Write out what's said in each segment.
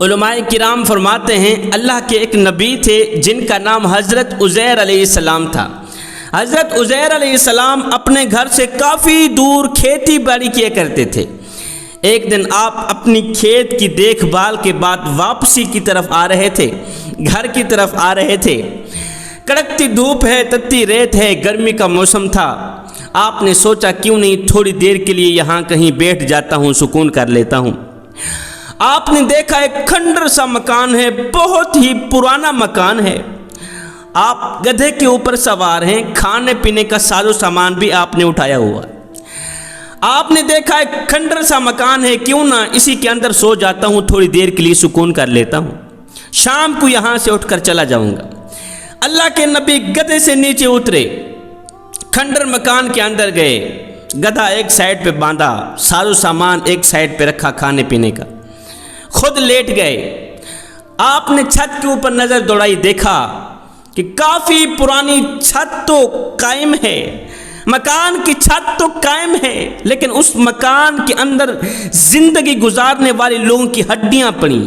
علماء کرام فرماتے ہیں اللہ کے ایک نبی تھے جن کا نام حضرت عزیر علیہ السلام تھا۔ حضرت عزیر علیہ السلام اپنے گھر سے کافی دور کھیتی باڑی کیا کرتے تھے۔ ایک دن آپ اپنی کھیت کی دیکھ بھال کے بعد واپسی کی طرف آ رہے تھے، گھر کی طرف آ رہے تھے۔ کڑکتی دھوپ ہے، تتی ریت ہے، گرمی کا موسم تھا۔ آپ نے سوچا کیوں نہیں تھوڑی دیر کے لیے یہاں کہیں بیٹھ جاتا ہوں، سکون کر لیتا ہوں۔ آپ نے دیکھا ایک کھنڈر سا مکان ہے، بہت ہی پرانا مکان ہے۔ آپ گدھے کے اوپر سوار ہیں، کھانے پینے کا ساز و سامان بھی آپ نے اٹھایا ہوا۔ آپ نے دیکھا ایک کھنڈر سا مکان ہے، کیوں نہ اسی کے اندر سو جاتا ہوں، تھوڑی دیر کے لیے سکون کر لیتا ہوں، شام کو یہاں سے اٹھ کر چلا جاؤں گا۔ اللہ کے نبی گدھے سے نیچے اترے، کھنڈر مکان کے اندر گئے، گدھا ایک سائڈ پہ باندھا، ساز و سامان ایک سائڈ پہ رکھا کھانے پینے کا، خود لیٹ گئے۔ آپ نے چھت کے اوپر نظر دوڑائی، دیکھا کہ کافی پرانی چھت تو قائم ہے، مکان کی چھت تو قائم ہے، لیکن اس مکان کے اندر زندگی گزارنے والے لوگوں کی ہڈیاں پڑی۔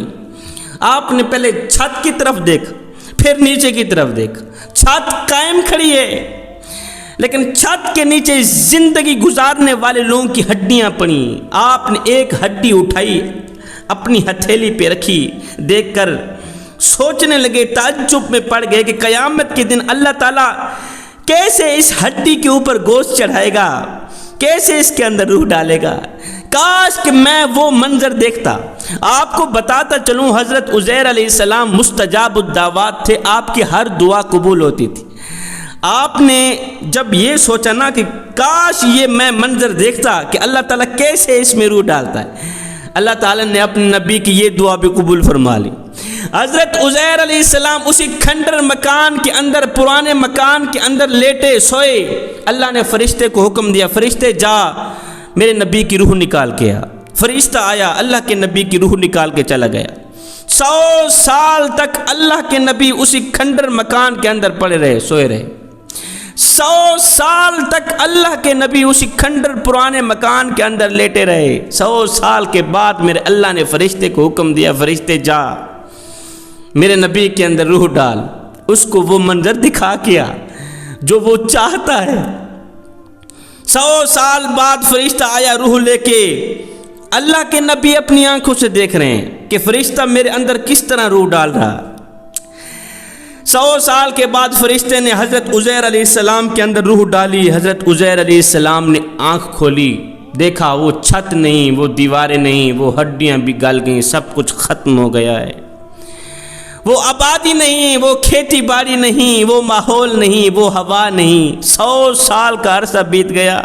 آپ نے پہلے چھت کی طرف دیکھا، پھر نیچے کی طرف دیکھا، چھت قائم کھڑی ہے لیکن چھت کے نیچے زندگی گزارنے والے لوگوں کی ہڈیاں پڑی۔ آپ نے ایک ہڈی اٹھائی، اپنی ہتھیلی پہ رکھی، دیکھ کر سوچنے لگے، تعجب میں پڑ گئے کہ قیامت کے دن اللہ تعالیٰ کیسے اس ہڈی کے اوپر گوشت چڑھائے گا، کیسے اس کے اندر روح ڈالے گا۔ کاش کہ میں وہ منظر دیکھتا۔ آپ کو بتاتا چلوں، حضرت عزیر علیہ السلام مستجاب الدعوات تھے، آپ کی ہر دعا قبول ہوتی تھی۔ آپ نے جب یہ سوچا نا کہ کاش یہ میں منظر دیکھتا کہ اللہ تعالیٰ کیسے اس میں روح ڈالتا ہے، اللہ تعالیٰ نے اپنے نبی کی یہ دعا بھی قبول فرما لی۔ حضرت عزیر علیہ السلام اسی کھنڈر مکان کے اندر، پرانے مکان کے اندر لیٹے سوئے۔ اللہ نے فرشتے کو حکم دیا، فرشتے جا میرے نبی کی روح نکال کے آ۔ فرشتہ آیا، اللہ کے نبی کی روح نکال کے چلا گیا۔ 100 سال تک اللہ کے نبی اسی کھنڈر مکان کے اندر پڑے رہے، سوئے رہے۔ 100 سال تک اللہ کے نبی اسی کھنڈر پرانے مکان کے اندر لیٹے رہے۔ 100 سال کے بعد میرے اللہ نے فرشتے کو حکم دیا، فرشتے جا میرے نبی کے اندر روح ڈال۔ اس کو وہ منظر دکھا کیا جو وہ چاہتا ہے۔ 100 سال بعد فرشتہ آیا روح لے کے۔ اللہ کے نبی اپنی آنکھوں سے دیکھ رہے ہیں کہ فرشتہ میرے اندر کس طرح روح ڈال رہا۔ 100 سال کے بعد فرشتے نے حضرت عزیر علیہ السلام کے اندر روح ڈالی۔ حضرت عزیر علیہ السلام نے آنکھ کھولی، دیکھا وہ چھت نہیں، وہ دیواریں نہیں، وہ ہڈیاں بھی گل گئیں، سب کچھ ختم ہو گیا ہے۔ وہ آبادی نہیں، وہ کھیتی باڑی نہیں، وہ ماحول نہیں، وہ ہوا نہیں۔ 100 سال کا عرصہ بیت گیا۔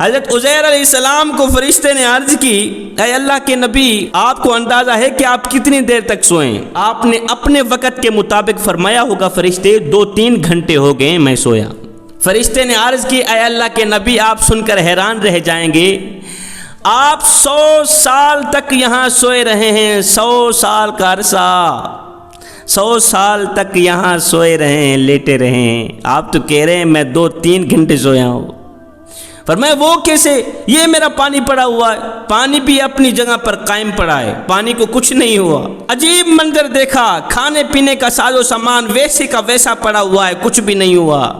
حضرت عزیر علیہ السلام کو فرشتے نے عرض کی، اے اللہ کے نبی، آپ کو اندازہ ہے کہ آپ کتنی دیر تک سوئیں؟ آپ نے اپنے وقت کے مطابق فرمایا ہوگا، فرشتے 2-3 گھنٹے ہو گئے میں سویا۔ فرشتے نے عرض کی، اے اللہ کے نبی، آپ سن کر حیران رہ جائیں گے، آپ 100 سال تک یہاں سوئے رہے ہیں۔ 100 سال کا عرصہ، 100 سال تک یہاں سوئے رہے ہیں، لیٹے رہے ہیں۔ آپ تو کہہ رہے ہیں میں 2-3 گھنٹے سویا ہوں۔ فرمایا وہ کیسے؟ یہ میرا پانی پڑا ہوا ہے، پانی بھی اپنی جگہ پر قائم پڑا ہے، پانی کو کچھ نہیں ہوا۔ عجیب منظر دیکھا، کھانے پینے کا ساز و سامان ویسے کا ویسا پڑا ہوا ہے، کچھ بھی نہیں ہوا۔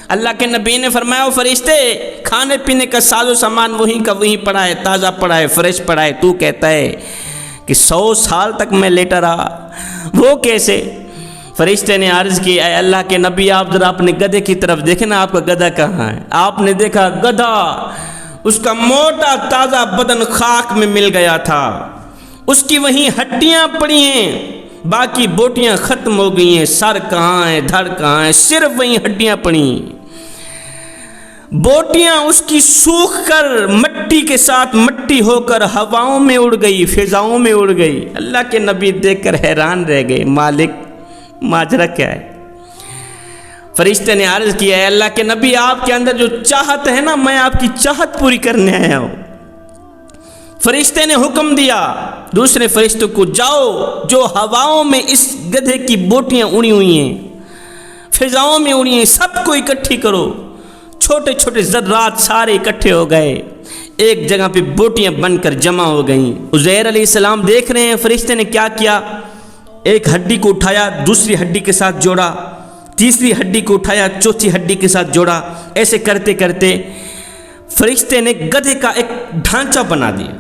اللہ کے نبی نے فرمایا، فرشتے، کھانے پینے کا ساز و سامان وہیں کا وہیں پڑا ہے، تازہ پڑا ہے، فریش پڑا ہے، تو کہتا ہے کہ 100 سال تک میں لیٹا رہا، وہ کیسے؟ فرشتے نے عرض کی، اے اللہ کے نبی، آپ ذرا اپنے گدھے کی طرف دیکھیں نا، آپ کا گدھا کہاں ہے؟ آپ نے دیکھا گدھا، اس کا موٹا تازہ بدن خاک میں مل گیا تھا، اس کی وہیں ہڈیاں پڑی ہیں، باقی بوٹیاں ختم ہو گئی ہیں، سر کہاں ہے، دھڑ کہاں ہے، صرف وہیں ہڈیاں پڑی ہیں۔ بوٹیاں اس کی سوکھ کر مٹی کے ساتھ مٹی ہو کر ہواؤں میں اڑ گئی، فضاؤں میں اڑ گئی۔ اللہ کے نبی دیکھ کر حیران رہ گئے، مالک ماجرا کیا ہے؟ فرشتے نے عرض کیا، اے اللہ کے نبی، آپ کے اندر جو چاہت ہے نا، میں آپ کی چاہت پوری کرنے آیا ہوں۔ فرشتے نے حکم دیا دوسرے فرشتوں کو، جاؤ جو ہواؤں میں اس گدھے کی بوٹیاں اڑی ہوئی ہیں، فضاؤں میں اڑی ہیں، سب کو اکٹھی کرو۔ چھوٹے چھوٹے ذرات سارے اکٹھے ہو گئے، ایک جگہ پہ بوٹیاں بن کر جمع ہو گئیں۔ عزیر علیہ السلام دیکھ رہے ہیں فرشتے نے کیا کیا، ایک ہڈی کو اٹھایا دوسری ہڈی کے ساتھ جوڑا، تیسری ہڈی کو اٹھایا چوتھی ہڈی کے ساتھ جوڑا، ایسے کرتے کرتے فرشتے نے گدھے کا ایک ڈھانچہ بنا دیا۔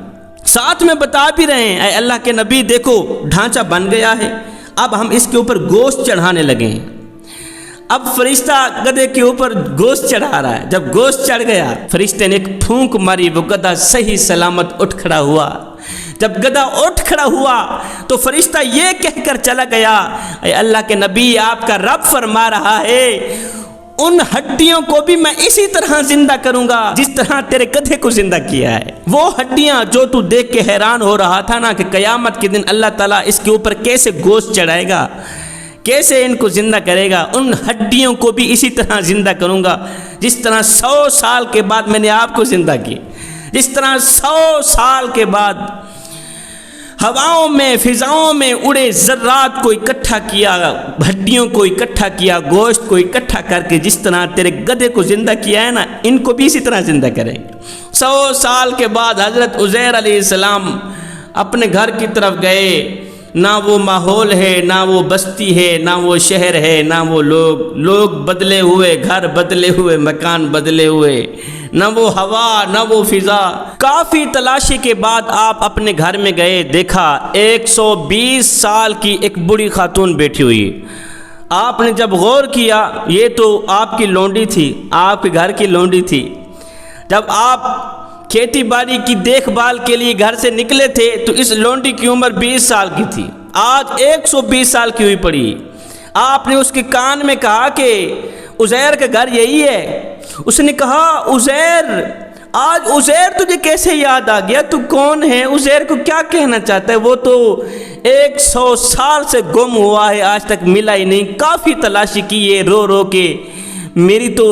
ساتھ میں بتا بھی رہے ہیں اے اللہ کے نبی دیکھو ڈھانچہ بن گیا ہے، اب ہم اس کے اوپر گوشت چڑھانے لگے ہیں۔ اب فرشتہ گدھے کے اوپر گوشت چڑھا رہا ہے۔ جب گوشت چڑھ گیا فرشتے نے ایک پھونک ماری، وہ گدھا صحیح سلامت اٹھ کھڑا ہوا۔ جب گدھا اٹھ کھڑا ہوا تو فرشتہ یہ کہہ کر چلا گیا اے اللہ کے نبی آپ کا رب فرما رہا ہے ان ہڈیوں کو بھی میں اسی طرح زندہ کروں گا جس طرح تیرے گدھے کو زندہ کیا ہے۔ وہ ہڈیاں جو تو دیکھ کے حیران ہو رہا تھا نا کہ قیامت کے دن اللہ تعالیٰ اس کے اوپر کیسے گوشت چڑھائے گا، کیسے ان کو زندہ کرے گا، ان ہڈیوں کو بھی اسی طرح زندہ کروں گا جس طرح 100 سال کے بعد میں نے آپ کو زندہ کیا، جس طرح 100 سال کے بعد ہواؤں میں فضاؤں میں اڑے ذرات کو اکٹھا کیا، ہڈیوں کو اکٹھا کیا، گوشت کو اکٹھا کر کے جس طرح تیرے گدھے کو زندہ کیا ہے نا ان کو بھی اسی طرح زندہ کریں گے۔ 100 سال کے بعد حضرت عزیر علیہ السلام اپنے گھر کی طرف گئے، نہ وہ ماحول ہے، نہ وہ بستی ہے، نہ وہ شہر ہے، نہ وہ لوگ بدلے ہوئے، گھر بدلے ہوئے، مکان بدلے ہوئے، نہ وہ ہوا نہ وہ فضا۔ کافی تلاشی کے بعد آپ اپنے گھر میں گئے، دیکھا 120 سال کی ایک بوڑھی خاتون بیٹھی ہوئی۔ آپ نے جب غور کیا یہ تو آپ کی لونڈی تھی، آپ کے گھر کی لونڈی تھی۔ جب آپ کھیتی باڑی کی دیکھ بھال کے لیے گھر سے نکلے تھے تو اس لونڈی کی عمر 20 سال کی تھی، آج 120 سال کی ہوئی پڑی۔ آپ نے اس کے کان میں کہا کہ عزیر کا گھر یہی ہے؟ اس نے کہا عزیر، آج عزیر تجھے کیسے یاد آ گیا؟ تو کون ہے؟ عزیر کو کیا کہنا چاہتا ہے؟ وہ تو 100 سال سے گم ہوا ہے، آج تک ملا ہی نہیں۔ کافی تلاشی کی ہے، رو رو کے میری تو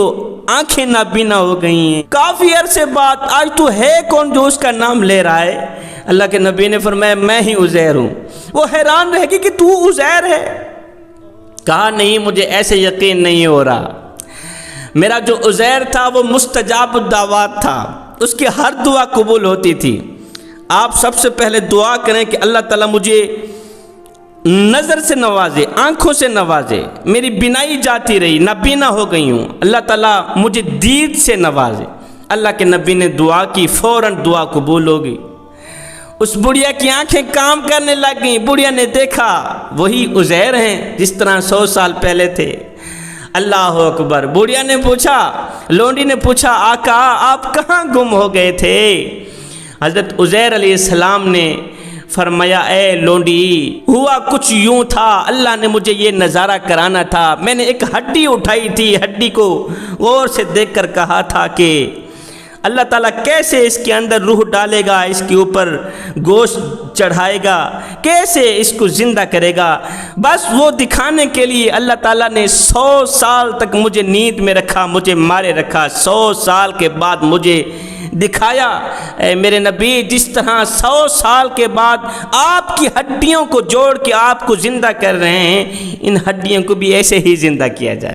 آنکھیں نابینا ہو گئی ہیں۔ کافی عرصے بعد آج تو ہے کون جو اس کا نام لے رہا ہے؟ اللہ کے نبی نے فرمایا میں ہی عزیر ہوں۔ وہ حیران رہ گئی کہ تو عزیر ہے؟ کہا نہیں مجھے ایسے یقین نہیں ہو رہا، میرا جو عزیر تھا وہ مستجاب الدعوات تھا، اس کی ہر دعا قبول ہوتی تھی۔ آپ سب سے پہلے دعا کریں کہ اللہ تعالیٰ مجھے نظر سے نوازے، آنکھوں سے نوازے، میری بینائی جاتی رہی، نابینا ہو گئی ہوں، اللہ تعالیٰ مجھے دید سے نوازے۔ اللہ کے نبی نے دعا کی، فوراً دعا قبول ہو گئی۔ اس بڑھیا کی آنکھیں کام کرنے لگ گئیں، بڑھیا نے دیکھا وہی عزیر ہیں جس طرح 100 سال پہلے تھے۔ اللہ اکبر۔ بڑھیا نے پوچھا، لونڈی نے پوچھا آقا آپ کہاں گم ہو گئے تھے؟ حضرت عزیر علیہ السلام نے فرمایا اے لونڈی ہوا کچھ یوں تھا، اللہ نے مجھے یہ نظارہ کرانا تھا، میں نے ایک ہڈی اٹھائی تھی، ہڈی کو غور سے دیکھ کر کہا تھا کہ اللہ تعالیٰ کیسے اس کے اندر روح ڈالے گا، اس کے اوپر گوشت چڑھائے گا، کیسے اس کو زندہ کرے گا، بس وہ دکھانے کے لیے اللہ تعالیٰ نے 100 سال تک مجھے نیند میں رکھا، مجھے مارے رکھا، 100 سال کے بعد مجھے دکھایا۔ اے میرے نبی جس طرح 100 سال کے بعد آپ کی ہڈیوں کو جوڑ کے آپ کو زندہ کر رہے ہیں، ان ہڈیوں کو بھی ایسے ہی زندہ کیا جائے۔